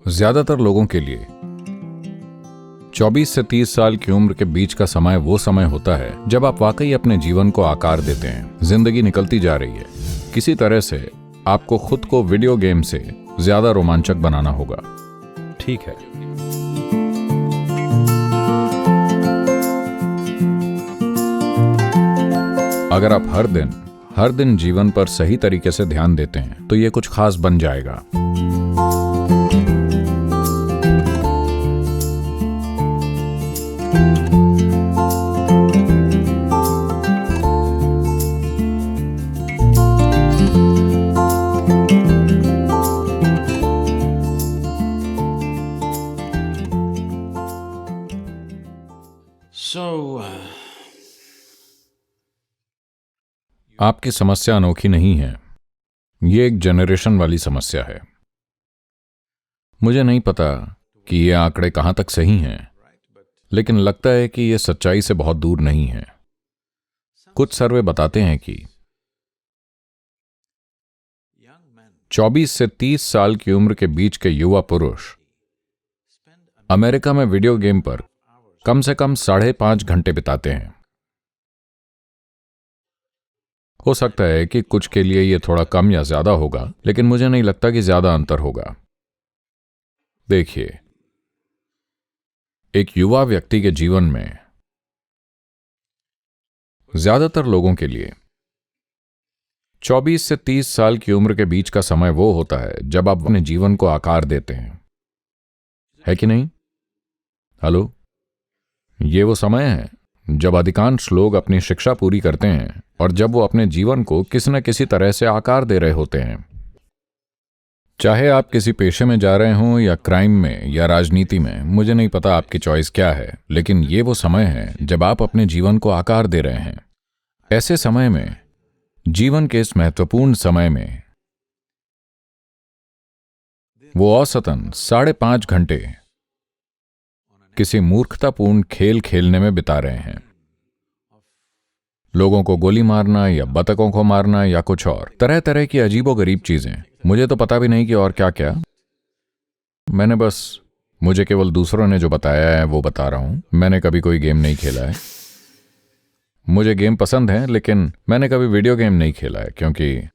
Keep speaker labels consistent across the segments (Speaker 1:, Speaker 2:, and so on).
Speaker 1: ज्यादातर लोगों के लिए 24 से 30 साल की उम्र के बीच का समय वो समय होता है जब आप वाकई अपने जीवन को आकार देते हैं। जिंदगी निकलती जा रही है, किसी तरह से आपको खुद को वीडियो गेम से ज्यादा रोमांचक बनाना होगा। ठीक है, अगर आप हर दिन जीवन पर सही तरीके से ध्यान देते हैं तो ये कुछ खास बन जाएगा। आपकी समस्या अनोखी नहीं है, ये एक जनरेशन वाली समस्या है। मुझे नहीं पता कि ये आंकड़े कहां तक सही हैं, लेकिन लगता है कि ये सच्चाई से बहुत दूर नहीं है। कुछ सर्वे बताते हैं कि 24 से 30 साल की उम्र के बीच के युवा पुरुष अमेरिका में वीडियो गेम पर कम से कम 5.5 घंटे बिताते हैं। हो सकता है कि कुछ के लिए यह थोड़ा कम या ज्यादा होगा, लेकिन मुझे नहीं लगता कि ज्यादा अंतर होगा। देखिए, एक युवा व्यक्ति के जीवन में ज्यादातर लोगों के लिए 24 से 30 साल की उम्र के बीच का समय वो होता है जब आप अपने जीवन को आकार देते हैं, है कि नहीं? हेलो, ये वो समय है जब अधिकांश लोग अपनी शिक्षा पूरी करते हैं और जब वो अपने जीवन को किसी न किसी तरह से आकार दे रहे होते हैं। चाहे आप किसी पेशे में जा रहे हों या क्राइम में या राजनीति में, मुझे नहीं पता आपकी चॉइस क्या है, लेकिन ये वो समय है जब आप अपने जीवन को आकार दे रहे हैं। ऐसे समय में, जीवन के इस महत्वपूर्ण समय में, वो औसतन 5.5 घंटे किसी मूर्खतापूर्ण खेल खेलने में बिता रहे हैं। लोगों को गोली मारना या बतखों को मारना या कुछ और तरह तरह की अजीबोगरीब चीजें। मुझे तो पता भी नहीं कि और क्या क्या। मुझे केवल दूसरों ने जो बताया है वो बता रहा हूं। मैंने कभी कोई गेम नहीं खेला है। मुझे गेम पसंद है, लेकिन मैंने कभी वीडियो गेम नहीं खेला है क्योंकि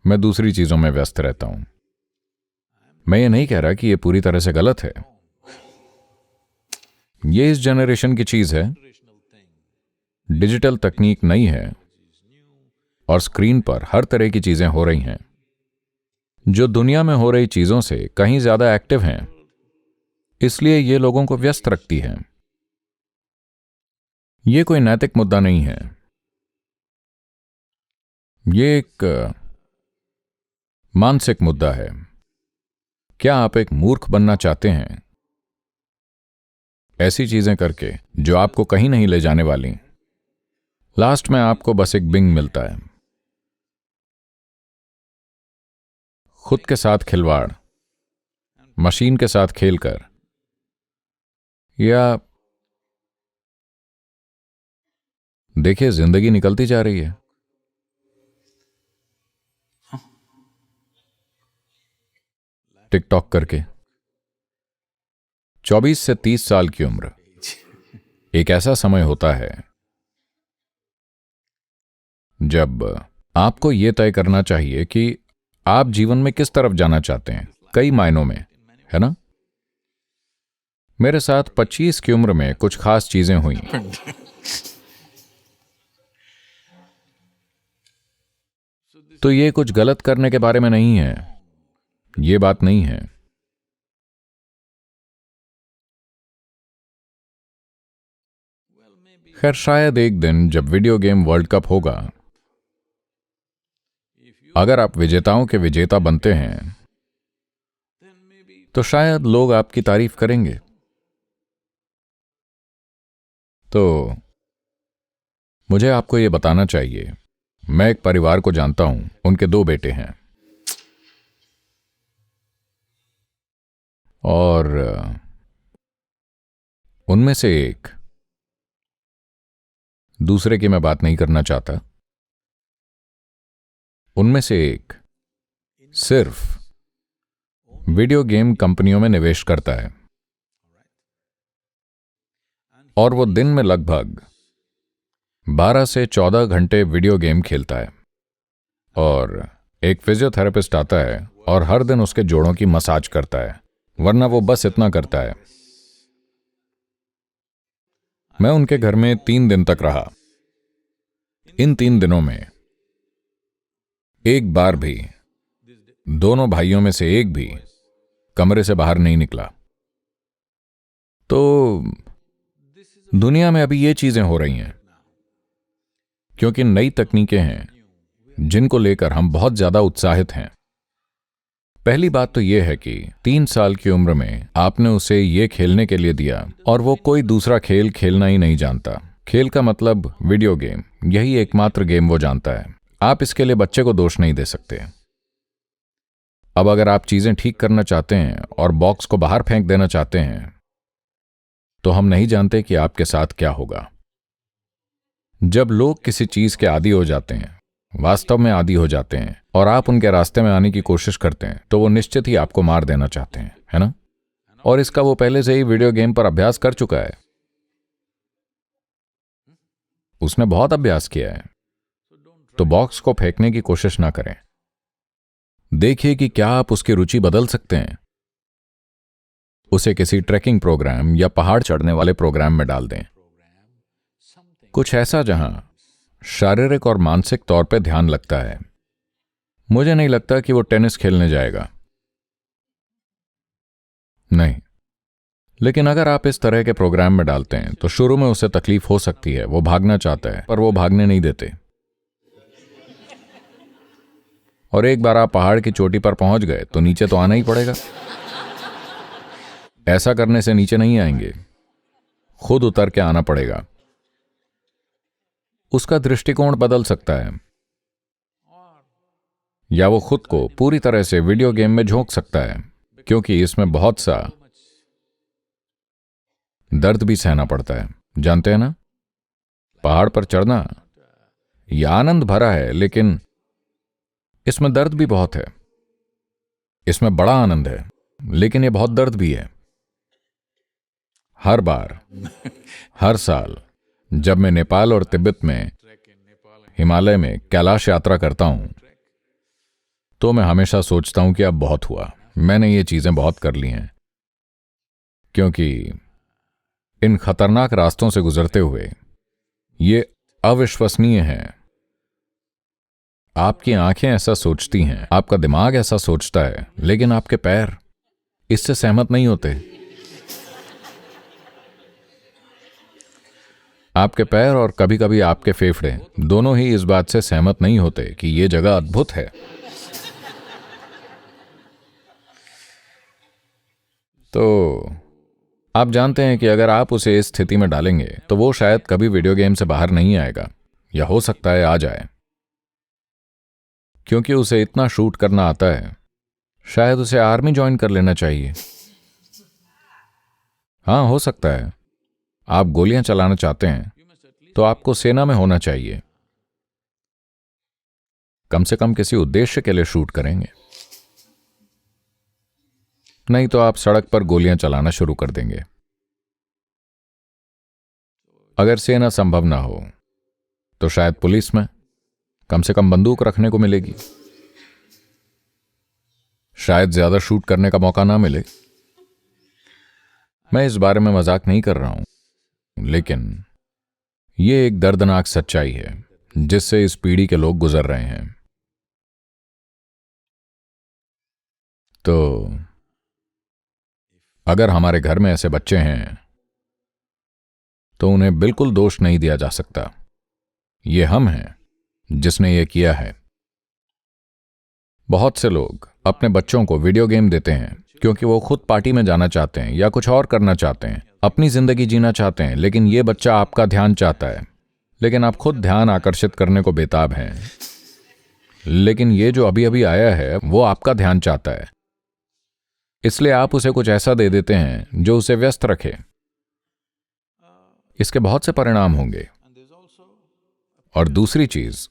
Speaker 1: मैं दूसरी चीजों में व्यस्त रहता हूं। मैं ये नहीं कह रहा कि ये पूरी तरह से गलत है। ये इस जनरेशन की चीज है। डिजिटल तकनीक नई है और स्क्रीन पर हर तरह की चीजें हो रही हैं जो दुनिया में हो रही चीजों से कहीं ज्यादा एक्टिव हैं, इसलिए ये लोगों को व्यस्त रखती है। ये कोई नैतिक मुद्दा नहीं है, ये एक मानसिक मुद्दा है। क्या आप एक मूर्ख बनना चाहते हैं, ऐसी चीजें करके जो आपको कहीं नहीं ले जाने वाली? लास्ट में आपको बस एक बिंग मिलता है। खुद के साथ खिलवाड़, मशीन के साथ खेलकर, या देखिए, जिंदगी निकलती जा रही है। टिकटॉक करके 24 से 30 साल की उम्र एक ऐसा समय होता है जब आपको यह तय करना चाहिए कि आप जीवन में किस तरफ जाना चाहते हैं, कई मायनों में, है ना? मेरे साथ 25 की उम्र में कुछ खास चीजें हुई। तो ये कुछ गलत करने के बारे में नहीं है, ये बात नहीं है। खैर, शायद एक दिन जब वीडियो गेम वर्ल्ड कप होगा, अगर आप विजेताओं के विजेता बनते हैं तो शायद लोग आपकी तारीफ करेंगे। तो मुझे आपको यह बताना चाहिए, मैं एक परिवार को जानता हूं, उनके 2 बेटे हैं और उनमें से एक, दूसरे की मैं बात नहीं करना चाहता, उनमें से एक सिर्फ वीडियो गेम कंपनियों में निवेश करता है और वो दिन में लगभग 12 से 14 घंटे वीडियो गेम खेलता है। और एक फिजियोथेरेपिस्ट आता है और हर दिन उसके जोड़ों की मसाज करता है, वरना वो बस इतना करता है। मैं उनके घर में 3 दिन तक रहा। इन 3 दिनों में एक बार भी दोनों भाइयों में से एक भी कमरे से बाहर नहीं निकला। तो दुनिया में अभी ये चीजें हो रही हैं क्योंकि नई तकनीकें हैं जिनको लेकर हम बहुत ज्यादा उत्साहित हैं। पहली बात तो यह है कि 3 साल की उम्र में आपने उसे ये खेलने के लिए दिया और वो कोई दूसरा खेल खेलना ही नहीं जानता। खेल का मतलब वीडियो गेम, यही एकमात्र गेम वो जानता है। आप इसके लिए बच्चे को दोष नहीं दे सकते। अब अगर आप चीजें ठीक करना चाहते हैं और बॉक्स को बाहर फेंक देना चाहते हैं तो हम नहीं जानते कि आपके साथ क्या होगा। जब लोग किसी चीज के आदी हो जाते हैं, वास्तव में आदी हो जाते हैं, और आप उनके रास्ते में आने की कोशिश करते हैं तो वो निश्चित ही आपको मार देना चाहते हैं, है ना? और इसका वो पहले से ही वीडियो गेम पर अभ्यास कर चुका है। उसने बहुत अभ्यास किया है। तो बॉक्स को फेंकने की कोशिश ना करें। देखिए कि क्या आप उसकी रुचि बदल सकते हैं। उसे किसी ट्रैकिंग प्रोग्राम या पहाड़ चढ़ने वाले प्रोग्राम में डाल दें, कुछ ऐसा जहां शारीरिक और मानसिक तौर पे ध्यान लगता है। मुझे नहीं लगता कि वो टेनिस खेलने जाएगा, नहीं। लेकिन अगर आप इस तरह के प्रोग्राम में डालते हैं तो शुरू में उसे तकलीफ हो सकती है। वो भागना चाहता है पर वो भागने नहीं देते। और एक बार आप पहाड़ की चोटी पर पहुंच गए तो नीचे तो आना ही पड़ेगा। ऐसा करने से नीचे नहीं आएंगे, खुद उतर के आना पड़ेगा। उसका दृष्टिकोण बदल सकता है, या वो खुद को पूरी तरह से वीडियो गेम में झोंक सकता है, क्योंकि इसमें बहुत सा दर्द भी सहना पड़ता है। जानते हैं ना, पहाड़ पर चढ़ना यह आनंद भरा है, लेकिन इसमें दर्द भी बहुत है। इसमें बड़ा आनंद है, लेकिन यह बहुत दर्द भी है। हर बार, हर साल जब मैं नेपाल और तिब्बत में, हिमालय में कैलाश यात्रा करता हूं तो मैं हमेशा सोचता हूं कि अब बहुत हुआ, मैंने ये चीजें बहुत कर ली हैं। क्योंकि इन खतरनाक रास्तों से गुजरते हुए ये अविश्वसनीय है। आपकी आंखें ऐसा सोचती हैं, आपका दिमाग ऐसा सोचता है, लेकिन आपके पैर इससे सहमत नहीं होते। आपके पैर और कभी कभी आपके फेफड़े दोनों ही इस बात से सहमत नहीं होते कि यह जगह अद्भुत है। तो आप जानते हैं कि अगर आप उसे इस स्थिति में डालेंगे तो वो शायद कभी वीडियो गेम से बाहर नहीं आएगा, या हो सकता है आ जाए, क्योंकि उसे इतना शूट करना आता है। शायद उसे आर्मी ज्वाइन कर लेना चाहिए। हाँ, हो सकता है। आप गोलियां चलाना चाहते हैं तो आपको सेना में होना चाहिए। कम से कम किसी उद्देश्य के लिए शूट करेंगे, नहीं तो आप सड़क पर गोलियां चलाना शुरू कर देंगे। अगर सेना संभव ना हो तो शायद पुलिस में कम से कम बंदूक रखने को मिलेगी। शायद ज्यादा शूट करने का मौका ना मिले। मैं इस बारे में मजाक नहीं कर रहा हूं, लेकिन यह एक दर्दनाक सच्चाई है जिससे इस पीढ़ी के लोग गुजर रहे हैं। तो अगर हमारे घर में ऐसे बच्चे हैं तो उन्हें बिल्कुल दोष नहीं दिया जा सकता। ये हम हैं जिसने ये किया है। बहुत से लोग अपने बच्चों को वीडियो गेम देते हैं क्योंकि वो खुद पार्टी में जाना चाहते हैं या कुछ और करना चाहते हैं, अपनी जिंदगी जीना चाहते हैं, लेकिन ये बच्चा आपका ध्यान चाहता है, लेकिन आप खुद ध्यान आकर्षित करने को बेताब हैं। लेकिन ये जो अभी अभी आया है वो आपका ध्यान चाहता है, इसलिए आप उसे कुछ ऐसा दे देते हैं जो उसे व्यस्त रखे। इसके बहुत से परिणाम होंगे। और दूसरी चीज,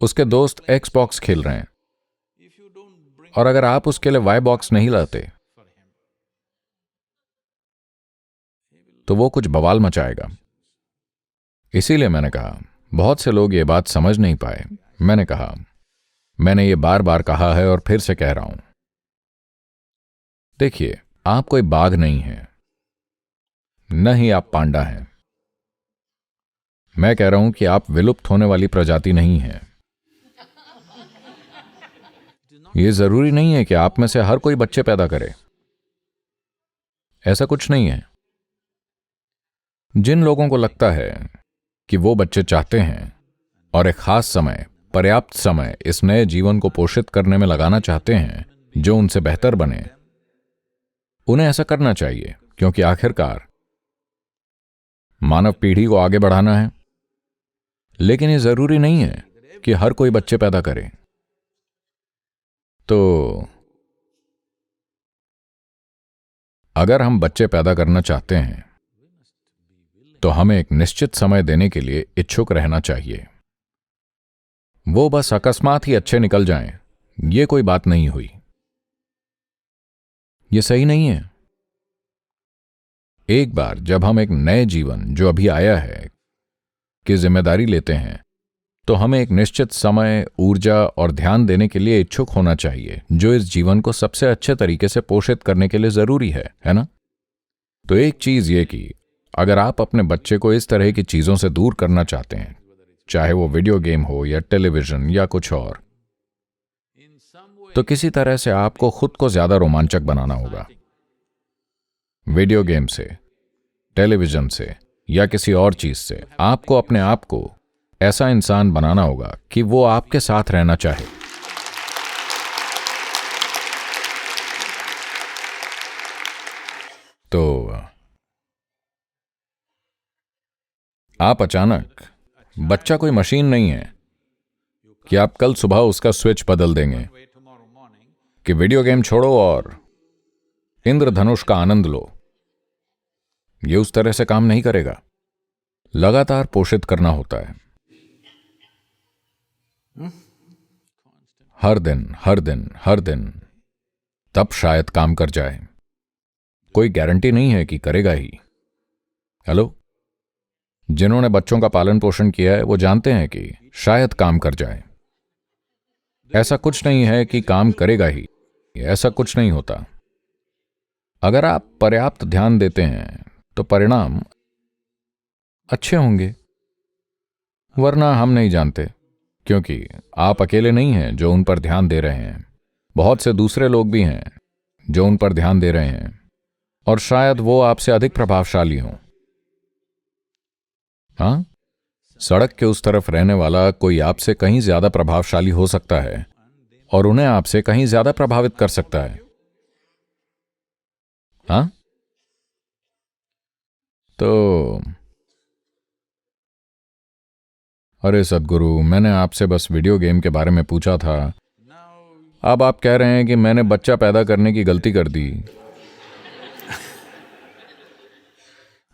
Speaker 1: उसके दोस्त एक्सबॉक्स खेल रहे हैं। और अगर आप उसके लिए वाई बॉक्स नहीं लाते तो वो कुछ बवाल मचाएगा। इसीलिए मैंने कहा, बहुत से लोग ये बात समझ नहीं पाए। मैंने कहा, मैंने ये बार बार कहा है और फिर से कह रहा हूं, देखिए, आप कोई बाघ नहीं हैं, न ही आप पांडा हैं। मैं कह रहा हूं कि आप विलुप्त होने वाली प्रजाति नहीं हैं। यह जरूरी नहीं है कि आप में से हर कोई बच्चे पैदा करे, ऐसा कुछ नहीं है। जिन लोगों को लगता है कि वो बच्चे चाहते हैं और एक खास समय, पर्याप्त समय इस नए जीवन को पोषित करने में लगाना चाहते हैं जो उनसे बेहतर बने, उन्हें ऐसा करना चाहिए, क्योंकि आखिरकार मानव पीढ़ी को आगे बढ़ाना है। लेकिन यह जरूरी नहीं है कि हर कोई बच्चे पैदा करे। तो अगर हम बच्चे पैदा करना चाहते हैं तो हमें एक निश्चित समय देने के लिए इच्छुक रहना चाहिए। वो बस अकस्मात ही अच्छे निकल जाएं, ये कोई बात नहीं हुई। ये सही नहीं है। एक बार जब हम एक नए जीवन जो अभी आया है की जिम्मेदारी लेते हैं तो हमें एक निश्चित समय, ऊर्जा और ध्यान देने के लिए इच्छुक होना चाहिए जो इस जीवन को सबसे अच्छे तरीके से पोषित करने के लिए जरूरी है ना? तो एक चीज ये कि अगर आप अपने बच्चे को इस तरह की चीजों से दूर करना चाहते हैं, चाहे वो वीडियो गेम हो या टेलीविजन या कुछ और, तो किसी तरह से आपको खुद को ज्यादा रोमांचक बनाना होगा। वीडियो गेम से, टेलीविजन से या किसी और चीज से आपको अपने आप को ऐसा इंसान बनाना होगा कि वो आपके साथ रहना चाहे। तो आप अचानक, बच्चा कोई मशीन नहीं है कि आप कल सुबह उसका स्विच बदल देंगे कि वीडियो गेम छोड़ो और इंद्रधनुष का आनंद लो। ये उस तरह से काम नहीं करेगा। लगातार पोषित करना होता है, हर दिन हर दिन हर दिन, तब शायद काम कर जाए। कोई गारंटी नहीं है कि करेगा ही। हेलो, जिन्होंने बच्चों का पालन पोषण किया है वो जानते हैं कि शायद काम कर जाए। ऐसा कुछ नहीं है कि काम करेगा ही, ऐसा कुछ नहीं होता। अगर आप पर्याप्त ध्यान देते हैं तो परिणाम अच्छे होंगे, वरना हम नहीं जानते, क्योंकि आप अकेले नहीं हैं जो उन पर ध्यान दे रहे हैं। बहुत से दूसरे लोग भी हैं जो उन पर ध्यान दे रहे हैं और शायद वो आपसे अधिक प्रभावशाली हों। हाँ, सड़क के उस तरफ रहने वाला कोई आपसे कहीं ज्यादा प्रभावशाली हो सकता है और उन्हें आपसे कहीं ज्यादा प्रभावित कर सकता है। हाँ, तो अरे सद्गुरु, मैंने आपसे बस वीडियो गेम के बारे में पूछा था। अब आप कह रहे हैं कि मैंने बच्चा पैदा करने की गलती कर दी।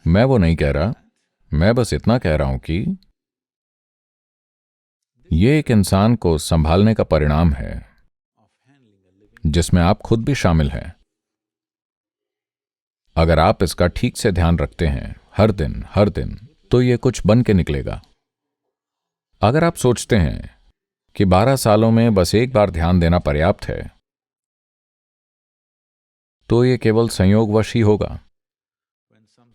Speaker 1: मैं वो नहीं कह रहा, मैं बस इतना कह रहा हूं कि ये एक इंसान को संभालने का परिणाम है जिसमें आप खुद भी शामिल हैं। अगर आप इसका ठीक से ध्यान रखते हैं हर दिन, तो ये कुछ बन के निकलेगा। अगर आप सोचते हैं कि 12 सालों में बस एक बार ध्यान देना पर्याप्त है, तो ये केवल संयोगवश ही होगा।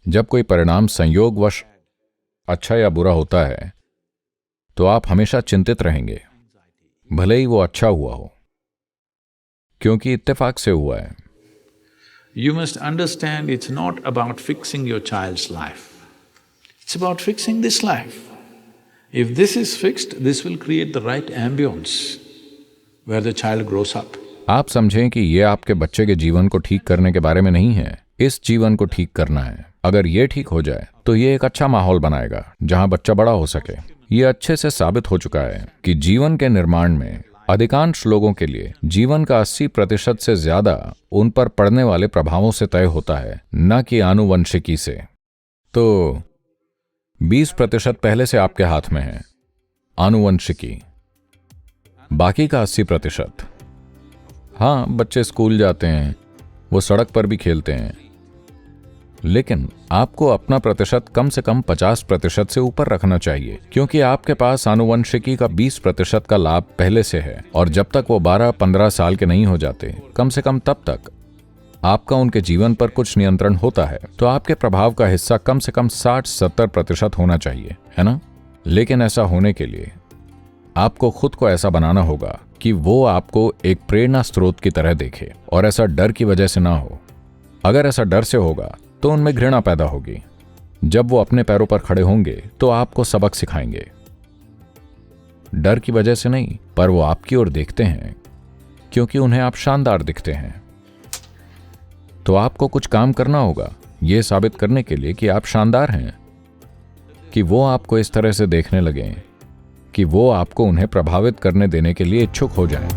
Speaker 1: जब कोई परिणाम संयोगवश अच्छा या बुरा होता है तो आप हमेशा चिंतित रहेंगे, भले ही वो अच्छा हुआ हो, क्योंकि इत्तेफाक से हुआ है।
Speaker 2: You must understand it's not about fixing your child's life. It's about fixing this life. If this is fixed, this will create the right ambience where the child grows up.
Speaker 1: आप समझें कि ये आपके बच्चे के जीवन को ठीक करने के बारे में नहीं है, इस जीवन को ठीक करना है। अगर ये ठीक हो जाए तो ये एक अच्छा माहौल बनाएगा जहां बच्चा बड़ा हो सके। ये अच्छे से साबित हो चुका है कि जीवन के निर्माण में अधिकांश लोगों के लिए जीवन का 80% से ज्यादा उन पर पड़ने वाले प्रभावों से तय होता है, न कि आनुवंशिकी से। तो 20% पहले से आपके हाथ में है, आनुवंशिकी। बाकी का 80%, हाँ, बच्चे स्कूल जाते हैं, वो सड़क पर भी खेलते हैं, लेकिन आपको अपना प्रतिशत कम से कम 50% से ऊपर रखना चाहिए, क्योंकि आपके पास आनुवंशिकी का 20% का लाभ पहले से है। और जब तक वो 12-15 साल के नहीं हो जाते, कम से कम तब तक आपका उनके जीवन पर कुछ नियंत्रण होता है। तो आपके प्रभाव का हिस्सा कम से कम 60-70% होना चाहिए, है ना? लेकिन ऐसा होने के लिए आपको खुद को ऐसा बनाना होगा कि वो आपको एक प्रेरणा स्रोत की तरह देखे, और ऐसा डर की वजह से ना हो। अगर ऐसा डर से होगा तो उनमें घृणा पैदा होगी। जब वो अपने पैरों पर खड़े होंगे तो आपको सबक सिखाएंगे। डर की वजह से नहीं, पर वो आपकी ओर देखते हैं क्योंकि उन्हें आप शानदार दिखते हैं। तो आपको कुछ काम करना होगा ये साबित करने के लिए कि आप शानदार हैं, कि वो आपको इस तरह से देखने लगें कि वो आपको उन्हें प्रभावित करने देने के लिए इच्छुक हो जाएं।